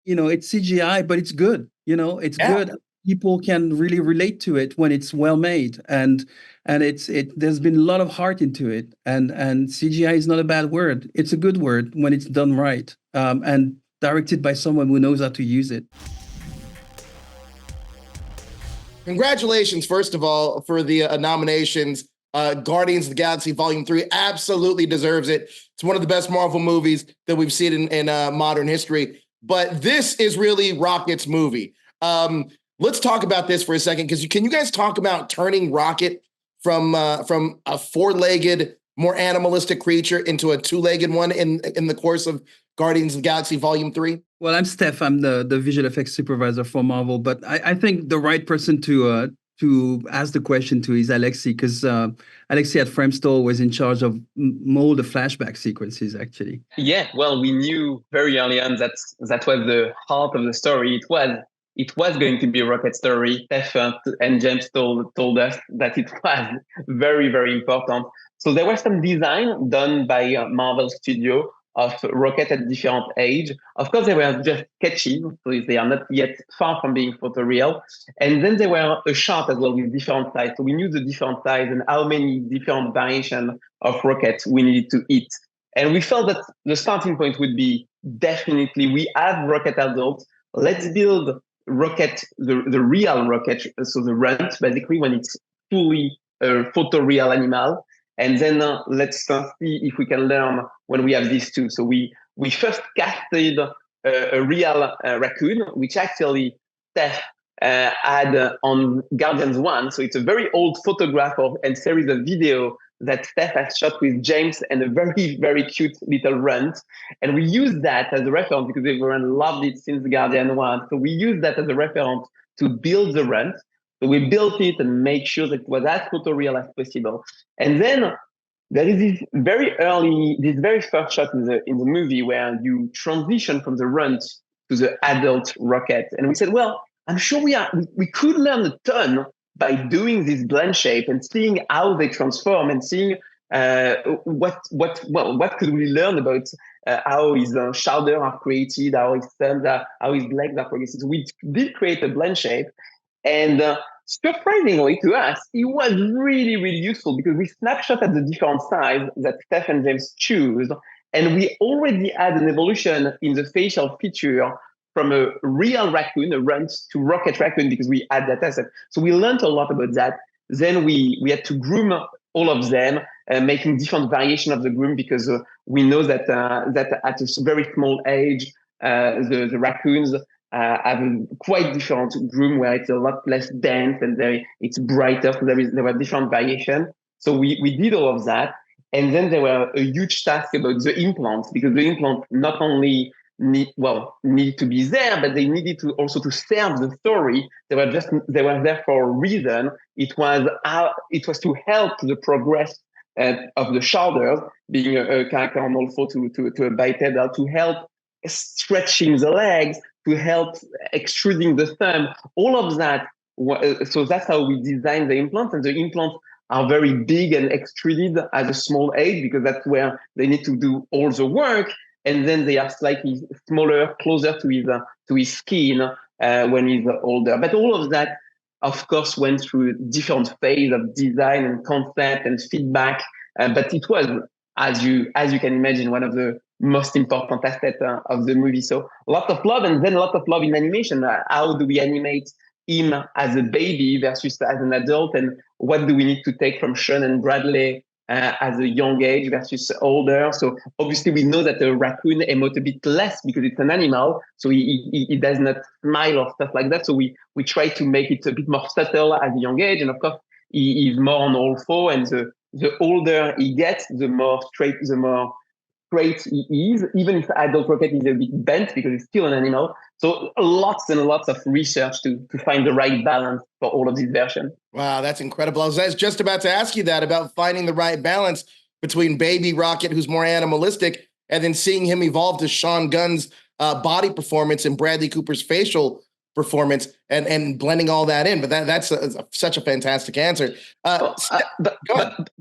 it's CGI, but it's good. It's Yeah. good. People can really relate to it when it's well made, and there's been a lot of heart into it. And CGI is not a bad word. It's a good word when it's done right, and directed by someone who knows how to use it. Congratulations, first of all, for the nominations. Guardians of the Galaxy Volume 3 absolutely deserves it. It's one of the best Marvel movies that we've seen in modern history. But this is really Rocket's movie. Let's talk about this for a second, because can you guys talk about turning Rocket from a four-legged, more animalistic creature into a two-legged one in the course of Guardians of the Galaxy Volume 3? Well, I'm Steph. I'm the visual effects supervisor for Marvel, but I think the right person to ask the question to is Alexi, because Alexi at Framestore was in charge of all the flashback sequences, actually. Yeah, well, we knew very early on that that was the heart of the story. It was going to be a Rocket story. Steph and James told us that it was very, very important. So there was some design done by Marvel Studio of Rocket at different age. Of course, they were just sketchy, so they are not yet far from being photoreal. And then there were a chart as well with different size. So we knew the different size and how many different variations of rockets we needed to hit. And we felt that the starting point would be definitely we have rocket adults. Let's build rocket, the real rocket, so the runt, basically when it's fully a photoreal animal. And then let's see if we can learn when we have these two. So we first casted a real raccoon, which actually Steph had on Guardians 1. So it's a very old photograph and series of video that Steph has shot with James and a very, very cute little runt. And we used that as a reference because everyone loved it since Guardian 1. So we used that as a reference to build the runt. So we built it and made sure that it was as photoreal as possible. And then there is this very first shot in the movie where you transition from the runt to the adult rocket. And we said, well, I'm sure we could learn a ton by doing this blend shape and seeing how they transform and seeing what could we learn about how his shoulders are created, how his thumbs are, how his legs are created. So we did create a blend shape, and surprisingly to us, it was really, really useful because we snapshot at the different size that Steph and James choose, and we already had an evolution in the facial feature from a real raccoon, a runt, to rocket raccoon because we had that asset. So we learned a lot about that. Then we had to groom all of them, making different variation of the groom because we know that at a very small age, the raccoons have a quite different groom where it's a lot less dense and it's brighter. So there were different variation. So we did all of that. And then there were a huge task about the implants because the implant not only need to be there, but they needed to also to serve the story. They were there for a reason. It was to help the progress of the shoulders, being a character on all four to a bipedal, to help stretching the legs, to help extruding the thumb, all of that. So that's how we design the implants, and the implants are very big and extruded at a small age because that's where they need to do all the work. And then they are slightly smaller, closer to his skin when he's older. But all of that, of course, went through different phase of design and concept and feedback. But it was, as you can imagine, one of the most important aspects of the movie. So a lot of love, and then a lot of love in animation. How do we animate him as a baby versus as an adult, and what do we need to take from Sean and Bradley as a young age versus older? So obviously we know that a raccoon emotes a bit less because it's an animal, so he does not smile or stuff like that. So we try to make it a bit more subtle at a young age, and of course he is more on all four, and the older he gets, the more straight he is, even if adult rocket is a bit bent because it's still an animal. So lots and lots of research to find the right balance for all of these versions. Wow, that's incredible. I was just about to ask you that about finding the right balance between baby Rocket, who's more animalistic, and then seeing him evolve to Sean Gunn's body performance and Bradley Cooper's facial performance, and blending all that in. But that's such a fantastic answer. But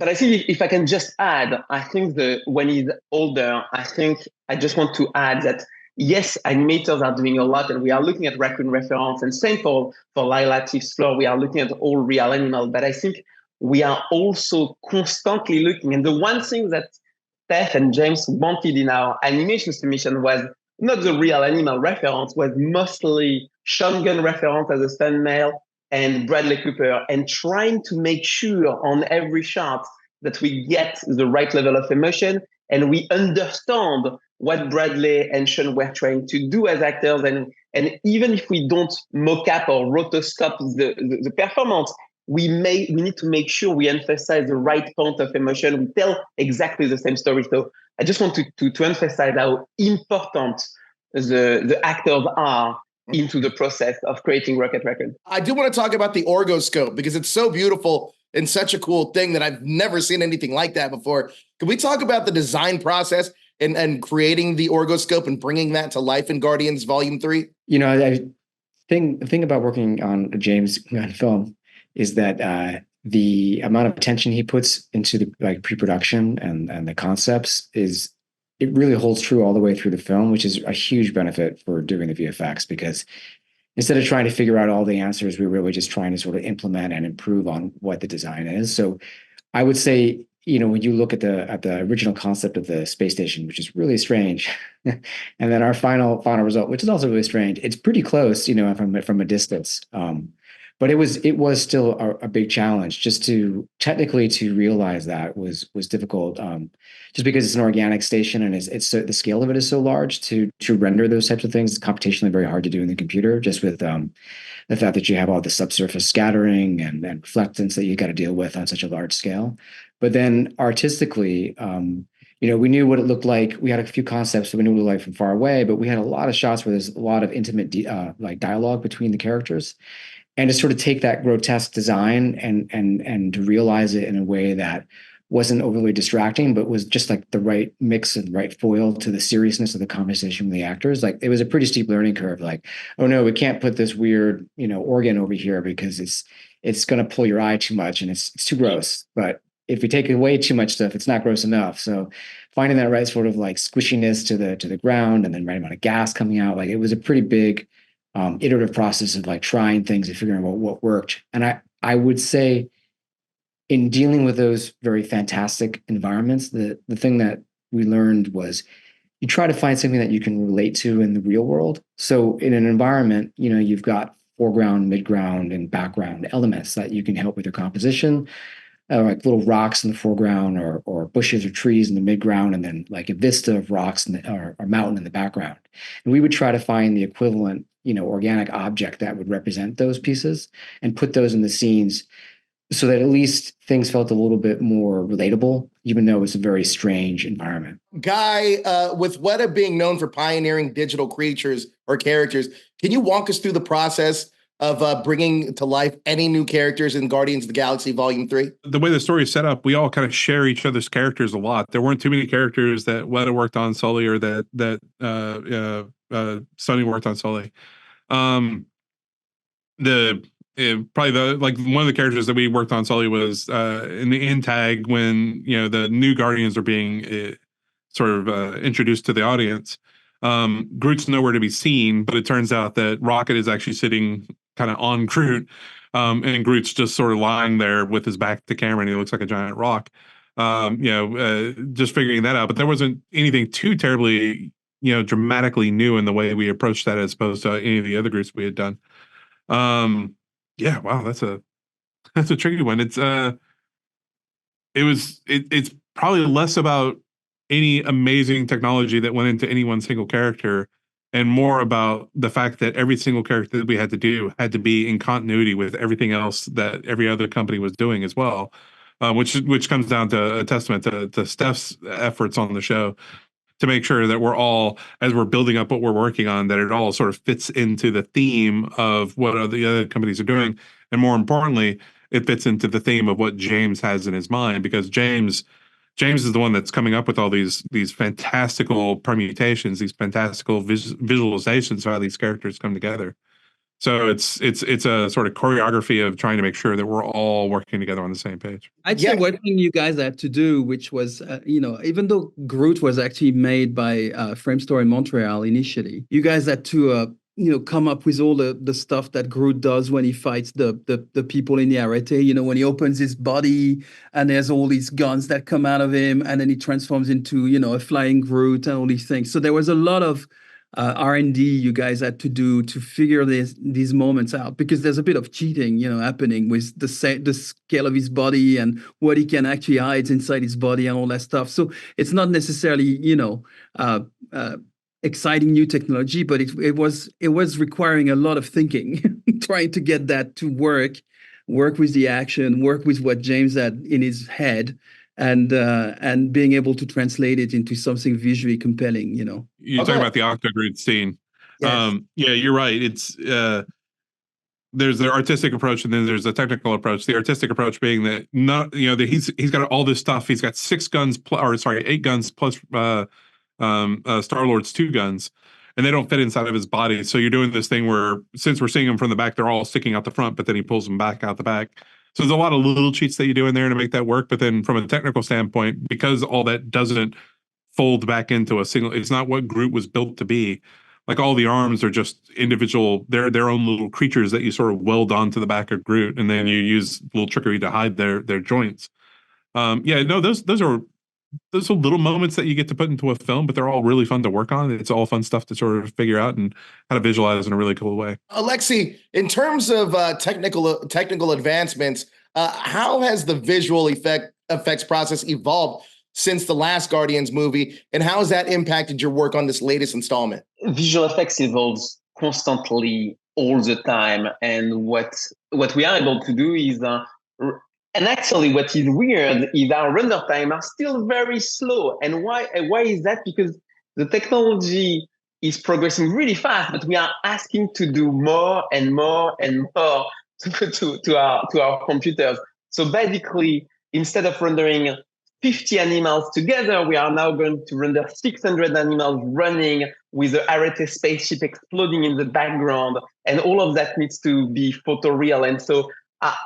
I think if I can just add, I think when he's older, I just want to add that yes, animators are doing a lot, and we are looking at raccoon reference, and same for Lila Chief's floor, we are looking at all real animals. But I think we are also constantly looking, and the one thing that Steph and James wanted in our animation submission was not the real animal reference, was mostly Sean Gunn reference as a stunt male and Bradley Cooper, and trying to make sure on every shot that we get the right level of emotion and we understand what Bradley and Sean were trying to do as actors. And even if we don't mock up or rotoscope the performance, we need to make sure we emphasize the right point of emotion. We tell exactly the same story. So I just want to emphasize how important the actors are into the process of creating Rocket Raccoon. I do want to talk about the orgoscope because it's so beautiful and such a cool thing that I've never seen anything like that before. Can we talk about the design process and creating the orgoscope and bringing that to life in Guardians Volume 3? You know, the thing about working on a James Gunn film is that the amount of attention he puts into the like pre-production and the concepts it really holds true all the way through the film, which is a huge benefit for doing the VFX, because instead of trying to figure out all the answers, we're really just trying to sort of implement and improve on what the design is. So I would say, you know, when you look at the original concept of the space station, which is really strange, and then our final result, which is also really strange, it's pretty close, you know, from a distance. But it was still a big challenge just to technically to realize that was difficult, just because it's an organic station and it's so, the scale of it is so large to render those types of things. It's computationally very hard to do in the computer, just with the fact that you have all the subsurface scattering and reflectance that you got to deal with on such a large scale. But then artistically, you know, we knew what it looked like. We had a few concepts that we knew what it looked like from far away, but we had a lot of shots where there's a lot of intimate like dialogue between the characters. And to sort of take that grotesque design and to realize it in a way that wasn't overly distracting, but was just like the right mix and right foil to the seriousness of the conversation with the actors. Like it was a pretty steep learning curve. Like, oh no, we can't put this weird, you know, organ over here because it's going to pull your eye too much and it's too gross. But if we take away too much stuff, it's not gross enough. So finding that right sort of like squishiness to the ground and then right amount of gas coming out, like it was a pretty big iterative process of like trying things and figuring out what worked. And I would say in dealing with those very fantastic environments, the thing that we learned was you try to find something that you can relate to in the real world. So in an environment, you know, you've got foreground, midground, and background elements that you can help with your composition, like little rocks in the foreground or bushes or trees in the midground, and then like a vista of rocks or mountain in the background. And we would try to find the equivalent, you know, organic object that would represent those pieces and put those in the scenes so that at least things felt a little bit more relatable, even though it's a very strange environment. Guy, with Weta being known for pioneering digital creatures or characters, can you walk us through the process of bringing to life any new characters in Guardians of the Galaxy Volume 3? The way the story is set up, we all kind of share each other's characters a lot. There weren't too many characters that Weta worked on solely or that Sony worked on solely. Probably one of the characters that we worked on solely was in the end tag when, you know, the new Guardians are being sort of introduced to the audience. Groot's nowhere to be seen, but it turns out that Rocket is actually sitting kind of on Groot, and Groot's just sort of lying there with his back to camera, and he looks like a giant rock. Just figuring that out, but there wasn't anything too terribly, you know, dramatically new in the way we approached that as opposed to any of the other groups we had done. Yeah, wow, that's a tricky one. It's probably less about any amazing technology that went into any one single character and more about the fact that every single character that we had to do had to be in continuity with everything else that every other company was doing as well, which comes down to a testament to Steph's efforts on the show to make sure that we're all, as we're building up what we're working on, that it all sort of fits into the theme of what the other companies are doing. And more importantly, it fits into the theme of what James has in his mind, because James is the one that's coming up with all these fantastical permutations, these fantastical visualizations of how these characters come together. So it's a sort of choreography of trying to make sure that we're all working together on the same page. I'd say one thing you guys had to do, which was, even though Groot was actually made by Framestore in Montreal initially, you guys had to, come up with all the stuff that Groot does when he fights the people in the Arete. When he opens his body and there's all these guns that come out of him, and then he transforms into, a flying Groot and all these things. So there was a lot of R&D you guys had to do to figure these moments out, because there's a bit of cheating, happening with the scale of his body and what he can actually hide inside his body and all that stuff. So it's not necessarily, exciting new technology, but it was requiring a lot of thinking, trying to get that to work with the action, work with what James had in his head, and being able to translate it into something visually compelling. You're talking about the Octogrid scene. Yes. Yeah, you're right. It's there's the artistic approach, and then there's the technical approach. The artistic approach being that he's got all this stuff. He's got 8 guns plus Star-Lord's 2 guns, and they don't fit inside of his body. So you're doing this thing where, since we're seeing them from the back, they're all sticking out the front, but then he pulls them back out the back. So there's a lot of little cheats that you do in there to make that work. But then from a technical standpoint, because all that doesn't fold back into a single, it's not what Groot was built to be. Like, all the arms are just individual, they're their own little creatures that you sort of weld onto the back of Groot, and then you use little trickery to hide their joints. Those are little moments that you get to put into a film, but they're all really fun to work on. It's all fun stuff to sort of figure out and how to visualize in a really cool way. Alexi, in terms of technical advancements, how has the visual effects process evolved since the last Guardians movie, and how has that impacted your work on this latest installment? Visual effects evolves constantly all the time, and what we are able to do is and actually, what is weird is our render time are still very slow. And why is that? Because the technology is progressing really fast, but we are asking to do more and more and more to our computers. So basically, instead of rendering 50 animals together, we are now going to render 600 animals running with the Arete spaceship exploding in the background. And all of that needs to be photoreal. And so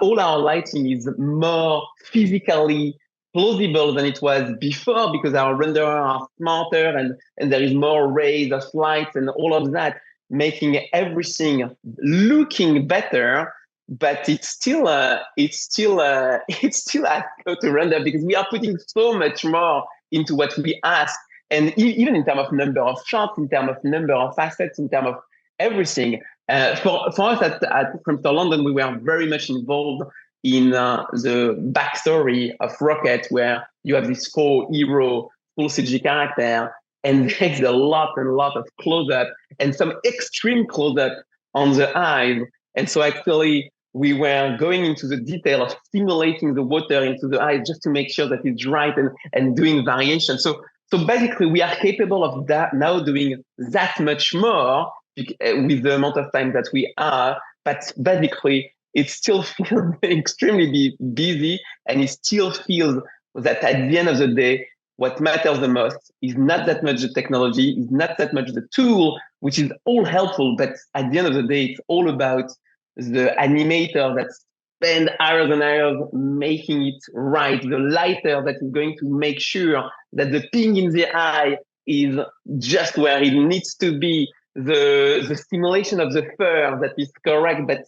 all our lighting is more physically plausible than it was before, because our renderers are smarter, and there is more rays of light and all of that, making everything looking better. But it's still hard to render, because we are putting so much more into what we ask, and even in terms of number of shots, in terms of number of assets, in terms of everything. For us at Framestore London, we were very much involved in the backstory of Rocket, where you have this 4-hero full CG character, and there's a lot of close-up and some extreme close-up on the eyes. And so actually, we were going into the detail of simulating the water into the eyes just to make sure that it's right, and doing variation. So basically, we are capable of that now, doing that much more with the amount of time that we are. But basically, it still feels extremely busy, and it still feels that at the end of the day, what matters the most is not that much the technology, is not that much the tool, which is all helpful. But at the end of the day, it's all about the animator that spend hours and hours making it right, the lighter that is going to make sure that the ping in the eye is just where it needs to be, the stimulation of the fur that is correct, but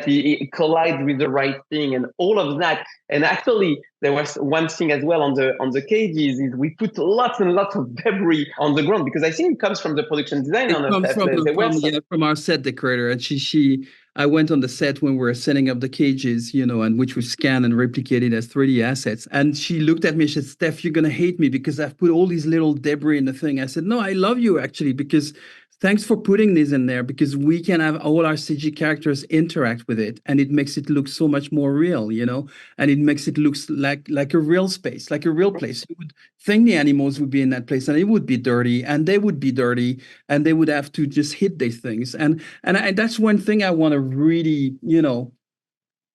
it collides with the right thing, and all of that. And actually, there was one thing as well on the cages, is we put lots and lots of debris on the ground, because I think it comes from the production design. It comes from our set decorator, and I went on the set when we were setting up the cages, and which we scanned and replicated as 3D assets. And she looked at me and said, "Steph, you're gonna hate me because I've put all these little debris in the thing." I said, "No, I love you actually, because thanks for putting these in there, because we can have all our CG characters interact with it, and it makes it look so much more real, and it makes it look like a real space, like a real place. You would think the animals would be in that place, and it would be dirty, and they would be dirty, and they would have to just hit these things. And that's one thing I want to really,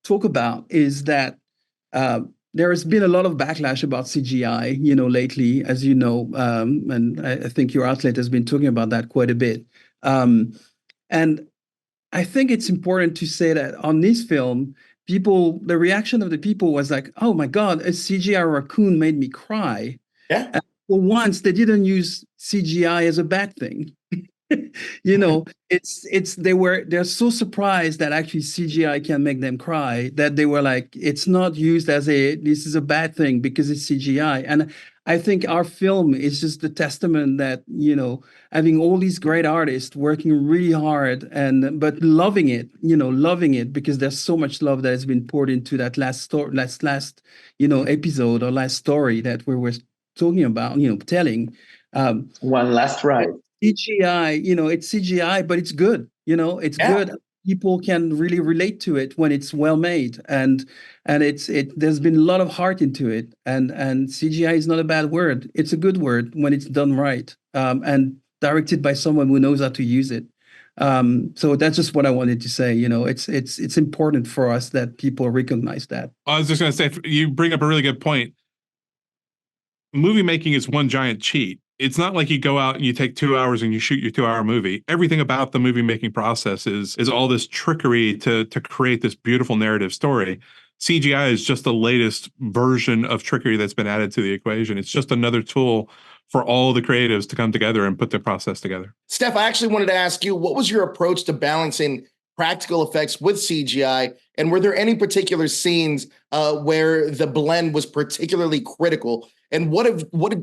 talk about, is that there has been a lot of backlash about CGI, lately, as you know, and I think your outlet has been talking about that quite a bit. And I think it's important to say that on this film, the reaction of the people was like, "Oh my God, a CGI raccoon made me cry." Yeah. And for once, they didn't use CGI as a bad thing. They're so surprised that actually CGI can make them cry that they were like, it's not used as this is a bad thing because it's CGI. And I think our film is just the testament that, having all these great artists working really hard but loving it because there's so much love that has been poured into that last episode or last story that we were talking about, telling. One last ride. CGI, it's CGI, but it's good. It's good. People can really relate to it when it's well made, and there's been a lot of heart into it. And CGI is not a bad word. It's a good word when it's done right, and directed by someone who knows how to use it. So that's just what I wanted to say. It's important for us that people recognize that. I was just going to say, you bring up a really good point. Movie making is one giant cheat. It's not like you go out and you take 2 hours and you shoot your 2 hour movie. Everything about the movie making process is all this trickery to create this beautiful narrative story. CGI is just the latest version of trickery that's been added to the equation. It's just another tool for all the creatives to come together and put the process together. Steph, I actually wanted to ask you, what was your approach to balancing practical effects with CGI? And were there any particular scenes where the blend was particularly critical? And what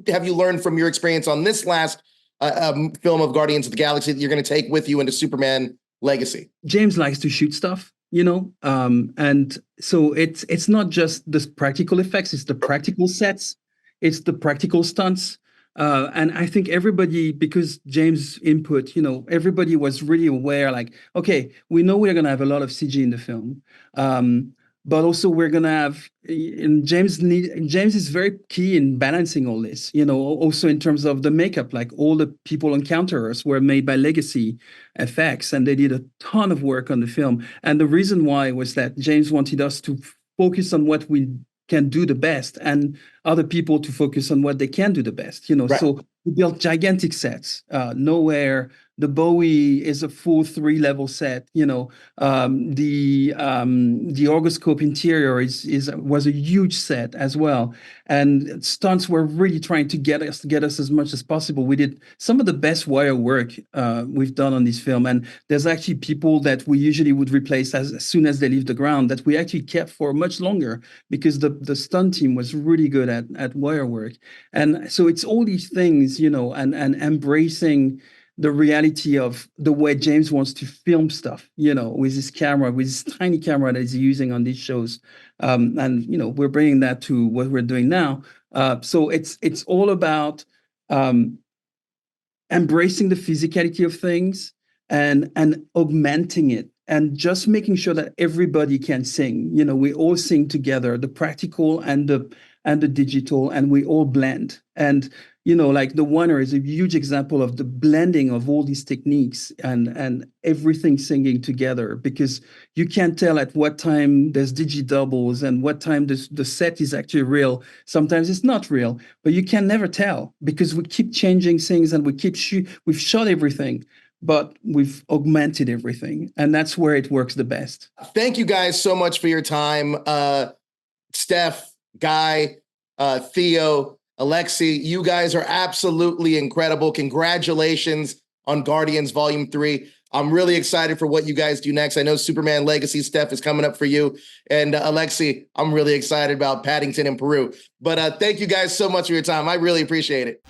have you learned from your experience on this last film of Guardians of the Galaxy that you're going to take with you into Superman Legacy? James likes to shoot stuff, and so it's not just the practical effects, it's the practical sets, it's the practical stunts. And I think everybody, because James' input, everybody was really aware, like, okay, we know we're going to have a lot of CG in the film. But also we're going to have, and James is very key in balancing all this, also in terms of the makeup, like all the people encounters were made by Legacy FX, and they did a ton of work on the film. And the reason why was that James wanted us to focus on what we can do the best and other people to focus on what they can do the best, Right. So we built gigantic sets. Nowhere the Bowie is a full 3-level set. The orgoscope interior was a huge set as well, and stunts were really trying to get us as much as possible. We did some of the best wire work we've done on this film, and there's actually people that we usually would replace as soon as they leave the ground that we actually kept for much longer because the stunt team was really good at wire work. And so it's all these things, and embracing the reality of the way James wants to film stuff, with his camera, with his tiny camera that he's using on these shows. And, we're bringing that to what we're doing now. So it's all about embracing the physicality of things and augmenting it and just making sure that everybody can sing. We all sing together, the practical and the digital, and we all blend. And like The Oner is a huge example of the blending of all these techniques and everything singing together, because you can't tell at what time there's digi-doubles and what time the set is actually real. Sometimes it's not real, but you can never tell because we keep changing things and we've shot everything, but we've augmented everything. And that's where it works the best. Thank you guys so much for your time. Steph, Guy, Theo, Alexi, you guys are absolutely incredible. Congratulations on Guardians Volume 3. I'm really excited for what you guys do next. I know Superman Legacy, Steph, is coming up for you. And Alexi, I'm really excited about Paddington in Peru. But thank you guys so much for your time. I really appreciate it.